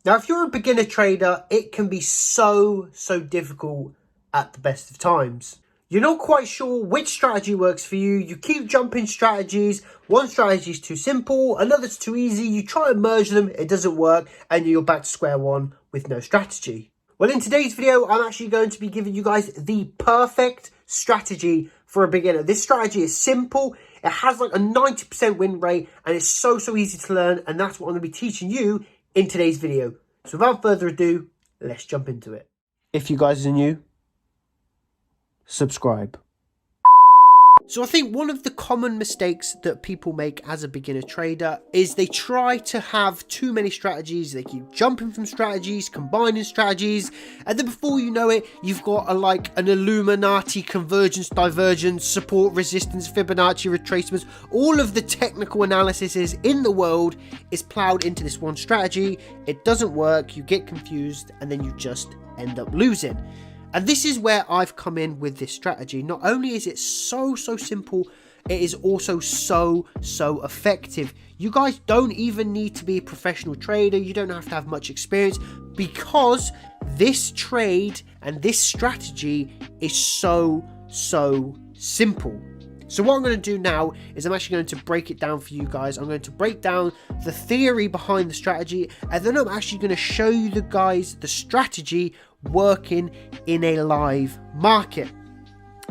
Now, if you're a beginner trader, it can be so difficult at the best of times. You're not quite sure which strategy works for you. You keep jumping strategies. One strategy is too simple, another's too easy. You try and merge them, it doesn't work, and you're back to square one with no strategy. Well, in today's video, I'm actually going to be giving you guys the perfect strategy for a beginner. This strategy is simple. It has like a 90% win rate, and it's so easy to learn, and that's what I'm going to be teaching you in today's video. So without further ado, let's jump into it. If you guys are new, subscribe. So I think one of the common mistakes that people make as a beginner trader is they try to have too many strategies. They keep jumping from strategies, combining strategies, and then before you know it, you've got an Illuminati convergence, divergence, support, resistance, Fibonacci retracements. All of the technical analysis in the world is plowed into this one strategy. It doesn't work, you get confused, and then you just end up losing. And this is where I've come in with this strategy. Not only is it so simple, it is also so effective. You guys don't even need to be a professional trader. You don't have to have much experience, because this trade and this strategy is so simple. So what I'm going to do now is I'm actually going to break it down for you guys. I'm going to break down the theory behind the strategy, and then I'm actually going to show you the strategy working in a live market.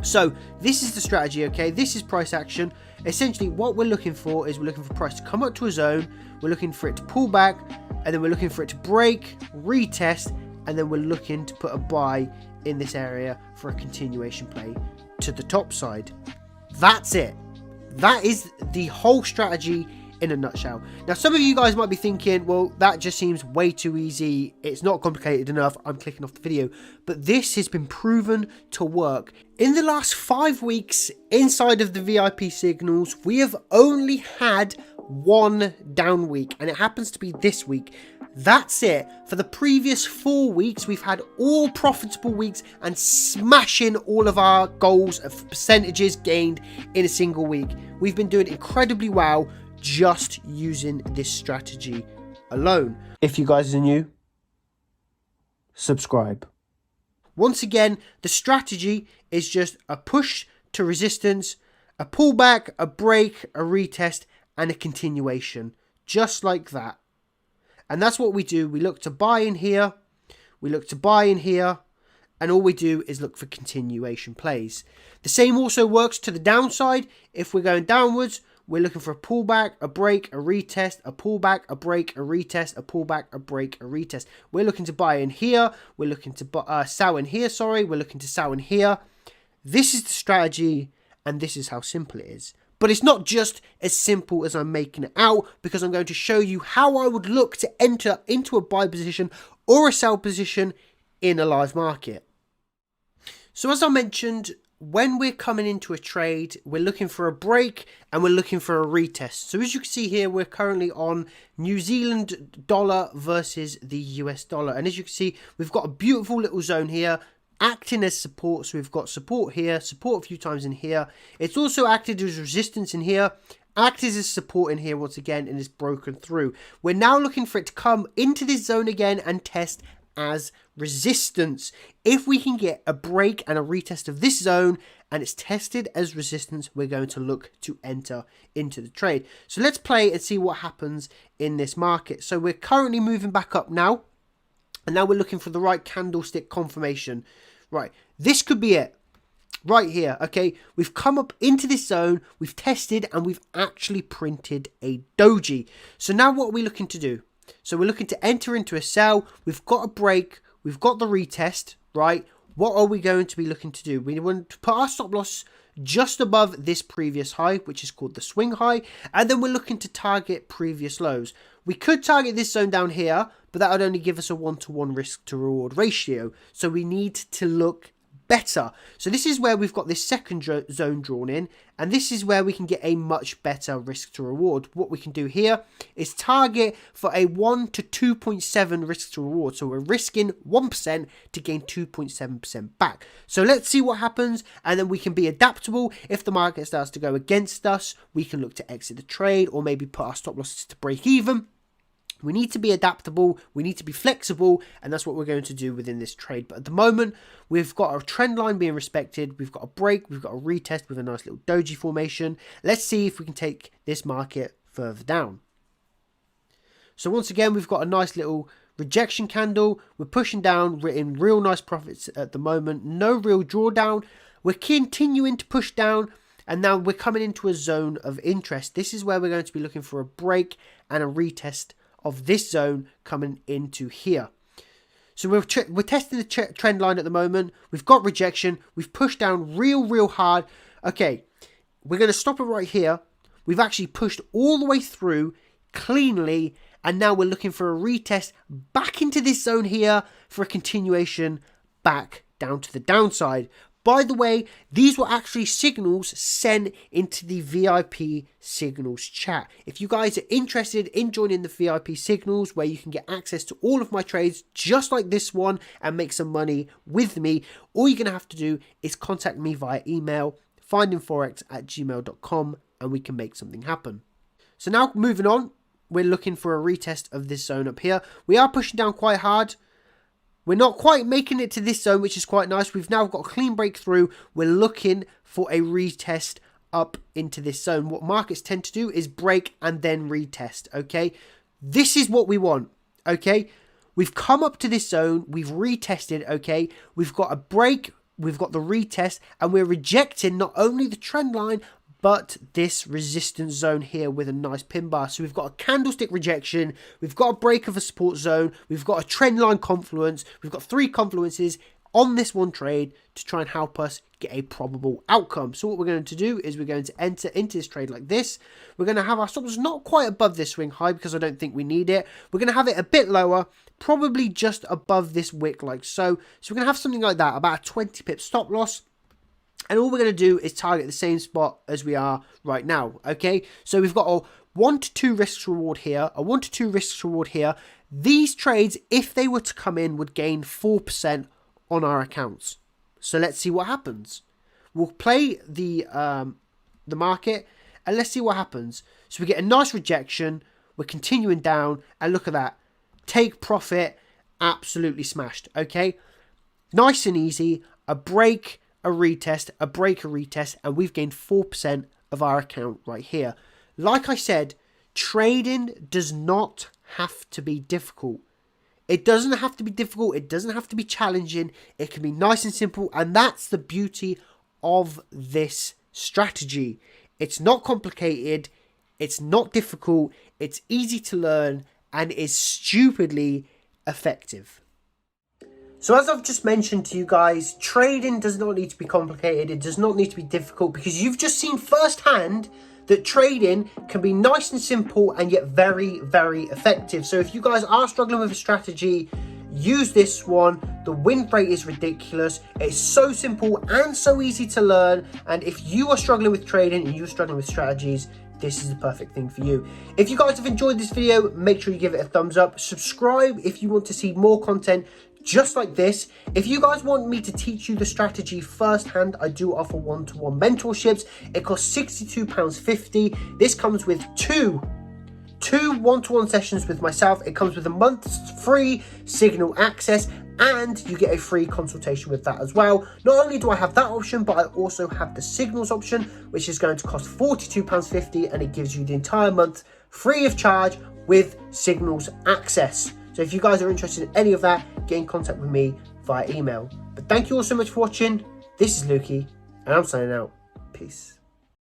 So this is the strategy, okay? This is price action. Essentially what we're looking for is we're looking for price to come up to a zone, we're looking for it to pull back, and then we're looking for it to break, retest, and then we're looking to put a buy in this area for a continuation play to the top side. That's it. That is the whole strategy in a nutshell. Now, some of you guys might be thinking, well, that just seems way too easy. It's not complicated enough. I'm clicking off the video. But this has been proven to work. In the last 5 weeks inside of the VIP signals, we have only had one down week, and it happens to be this week. That's it. For the previous 4 weeks, we've had all profitable weeks and smashing all of our goals of percentages gained in a single week. We've been doing incredibly well just using this strategy alone. If you guys are new, subscribe. Once again, the strategy is just a push to resistance, a pullback, a break, a retest, and a continuation, just like that. And that's what we do. We look to buy in here, we look to buy in here, and all we do is look for continuation plays. The same also works to the downside. If we're going downwards, we're looking for a pullback, a break, a retest, a pullback, a break, a retest, a pullback, a break, a retest. We're looking to buy in here, we're looking to sell in here, we're looking to sell in here. This is the strategy, and this is how simple it is. But it's not just as simple as I'm making it out, because I'm going to show you how I would look to enter into a buy position or a sell position in a live market. So as I mentioned, when we're coming into a trade, we're looking for a break and we're looking for a retest. So as you can see here, we're currently on New Zealand dollar versus the US dollar. And as you can see, we've got a beautiful little zone here acting as support. So we've got support here, support a few times in here. It's also acted as resistance in here, acted as support in here once again, and is broken through. We're now looking for it to come into this zone again and test as resistance. If we can get a break and a retest of this zone and it's tested as resistance, we're going to look to enter into the trade. So let's play and see what happens in this market. So we're currently moving back up now, and now we're looking for the right candlestick confirmation. Right, this could be it right here. Okay, we've come up into this zone, we've tested, and we've actually printed a doji. So now what are we looking to do? So we're looking to enter into a sell. We've got a break, we've got the retest, right? What are we going to be looking to do? We want to put our stop loss just above this previous high, which is called the swing high, and then we're looking to target previous lows. We could target this zone down here, but that would only give us a 1-to-1 risk to reward ratio. So we need to look better. So this is where we've got this second zone drawn in, and this is where we can get a much better risk to reward. What we can do here is target for a 1 to 2.7 risk to reward. So we're risking 1% to gain 2.7% back. So let's see what happens, and then we can be adaptable. If the market starts to go against us, we can look to exit the trade or maybe put our stop losses to break even. We need to be adaptable, we need to be flexible, and that's what we're going to do within this trade. But at the moment, we've got a trend line being respected, we've got a break, we've got a retest with a nice little doji formation. Let's see if we can take this market further down. So once again, we've got a nice little rejection candle. We're pushing down, we're in real nice profits at the moment, no real drawdown. We're continuing to push down, and now we're coming into a zone of interest. This is where we're going to be looking for a break and a retest of this zone coming into here. So we're testing the trend line at the moment. We've got rejection. We've pushed down real hard. Okay, we're going to stop it right here. We've actually pushed all the way through cleanly, and now we're looking for a retest back into this zone here for a continuation back down to the downside. By the way, these were actually signals sent into the VIP signals chat. If you guys are interested in joining the VIP signals where you can get access to all of my trades just like this one and make some money with me, all you're going to have to do is contact me via email, findingforex@gmail.com, and we can make something happen. So now moving on, we're looking for a retest of this zone up here. We are pushing down quite hard. We're not quite making it to this zone, which is quite nice. We've now got a clean breakthrough. We're looking for a retest up into this zone. What markets tend to do is break and then retest, okay? This is what we want, okay? We've come up to this zone. We've retested, okay? We've got a break. We've got the retest. And we're rejecting not only the trend line, but this resistance zone here with a nice pin bar. So we've got a candlestick rejection, we've got a break of a support zone, we've got a trend line confluence, we've got 3 confluences on this one trade to try and help us get a probable outcome. So what we're going to do is we're going to enter into this trade like this. We're going to have our stop loss not quite above this swing high because I don't think we need it. We're going to have it a bit lower, probably just above this wick like so. So we're going to have something like that, about a 20 pip stop loss. And all we're going to do is target the same spot as we are right now, okay? So we've got a 1 to 2 risks reward here, a 1 to 2 risks reward here. These trades, if they were to come in, would gain 4% on our accounts. So let's see what happens. We'll play the market, and let's see what happens. So we get a nice rejection. We're continuing down, and look at that. Take profit, absolutely smashed, okay? Nice and easy, a break, a retest, a break, a retest, and we've gained 4% of our account right here. Like I said, trading does not have to be difficult. It doesn't have to be difficult. It doesn't have to be challenging. It can be nice and simple, and that's the beauty of this strategy. It's not complicated. It's not difficult. It's easy to learn, and is stupidly effective. So as I've just mentioned to you guys, trading does not need to be complicated. It does not need to be difficult, because you've just seen firsthand that trading can be nice and simple and yet very effective. So if you guys are struggling with a strategy, use this one. The win rate is ridiculous. It's so simple and so easy to learn. And if you are struggling with trading and you're struggling with strategies, this is the perfect thing for you. If you guys have enjoyed this video, make sure you give it a thumbs up. Subscribe if you want to see more content just like this. If you guys want me to teach you the strategy firsthand, I do offer one-to-one mentorships. It costs £62.50. This comes with two one-to-one sessions with myself. It comes with a month's free signal access, and you get a free consultation with that as well. Not only do I have that option, but I also have the signals option, which is going to cost £42.50, and it gives you the entire month free of charge with signals access. So if you guys are interested in any of that, get in contact with me via email. But thank you all so much for watching. This is Lukey, and I'm signing out. Peace.